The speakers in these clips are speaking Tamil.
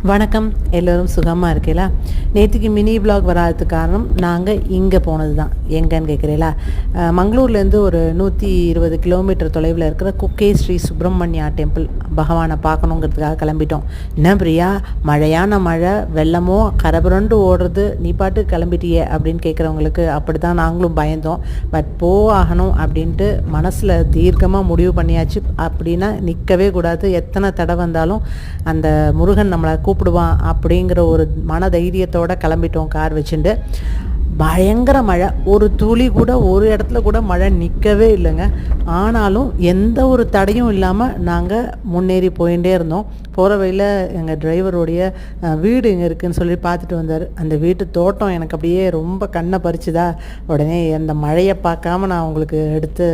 வணக்கம். எல்லோரும் சுகமாக இருக்கீங்களா? நேற்றுக்கு மினி விலாக் வராததுக்கு காரணம் நாங்கள் இங்கே போனது தான். எங்கன்னு கேட்குறீங்களா? மங்களூர்லேருந்து ஒரு 120 கிலோமீட்டர் தொலைவில் இருக்கிற குக்கே ஸ்ரீ சுப்பிரமணியா டெம்பிள் பகவானை பார்க்கணுங்கிறதுக்காக கிளம்பிட்டோம். என்ன பிரியா, மழையான மழை, வெள்ளமோ கரபுரண்டு ஓடுறது, நீ பாட்டு கிளம்பிட்டியே அப்படின்னு கேட்குறவங்களுக்கு அப்படி தான் நாங்களும் பயந்தோம். பட் ஆகணும் அப்படின்ட்டு மனசில் தீர்க்கமாக முடிவு பண்ணியாச்சு. அப்படின்னா நிற்கவே கூடாது. எத்தனை தடை வந்தாலும் அந்த முருகன் நம்மளை கூப்பிடுவான் அப்படிங்கிற ஒரு மன தைரியத்தோடு கிளம்பிட்டோம் கார் வச்சுட்டு. பயங்கர மழை, ஒரு துளி கூட ஒரு இடத்துல கூட மழை நிற்கவே இல்லைங்க. ஆனாலும் எந்த ஒரு தடையும் இல்லாமல் நாங்கள் முன்னேறி போயிட்டே இருந்தோம். போகிற வழியில் எங்கள் டிரைவருடைய வீடு எங்கே இருக்குதுன்னு சொல்லி பார்த்துட்டு வந்தார். அந்த வீட்டு தோட்டம் எனக்கு அப்படியே ரொம்ப கண்ணை பறிச்சுதா. உடனே அந்த மழையை பார்க்காம நான் உங்களுக்கு எடுத்து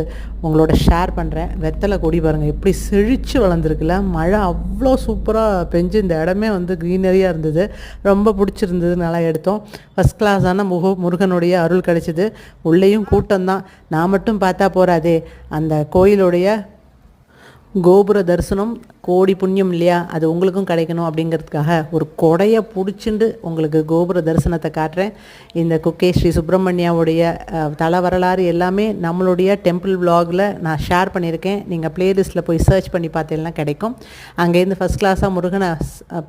உங்களோட ஷேர் பண்ணுறேன். வெத்தலை கொடி பாருங்கள் எப்படி செழித்து வளர்ந்துருக்குல்ல. மழை அவ்வளோ சூப்பராக பெஞ்சு இந்த இடமே க்ரீனரியாக இருந்தது. ரொம்ப பிடிச்சிருந்தது. நல்லா எடுத்தோம். ஃபஸ்ட் கிளாஸான முருகனுடைய அருள் கிடைச்சிது. உள்ளேயும் கூட்டம்தான். நான் மட்டும் பார்த்தா போகாதே, அந்த கோயிலுடைய கோபுர தரிசனம் கோடி புண்ணியம் இல்லையா, அது உங்களுக்கும் கிடைக்கணும் அப்படிங்கிறதுக்காக ஒரு கொடையை பிடிச்சிண்டு உங்களுக்கு கோபுர தரிசனத்தை காட்டுறேன். இந்த குக்கே ஸ்ரீ சுப்பிரமணியாவுடைய தல வரலாறு எல்லாமே நம்மளுடைய டெம்பிள் விலாகில் நான் ஷேர் பண்ணியிருக்கேன். நீங்கள் ப்ளேலிஸ்ட்டில் போய் சர்ச் பண்ணி பார்த்தீங்கன்னா கிடைக்கும். அங்கேருந்து ஃபஸ்ட் கிளாஸாக முருகனை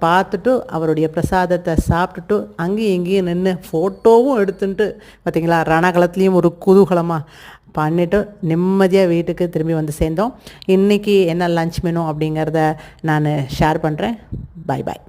பார்த்துட்டு அவருடைய பிரசாதத்தை சாப்பிட்டுட்டு அங்கேயும் இங்கேயும் நின்று ஃபோட்டோவும் எடுத்துட்டு பார்த்தீங்களா, ரணகலத்துலேயும் ஒரு குதூகலமாக பண்ணிவிட்டு நிம்மதியாக வீட்டுக்கு திரும்பி வந்து சேர்ந்தோம். இன்றைக்கி என்ன லன்ச் மெனு அப்படிங்கிறத நான் ஷேர் பண்ணுறேன். பாய் பாய்.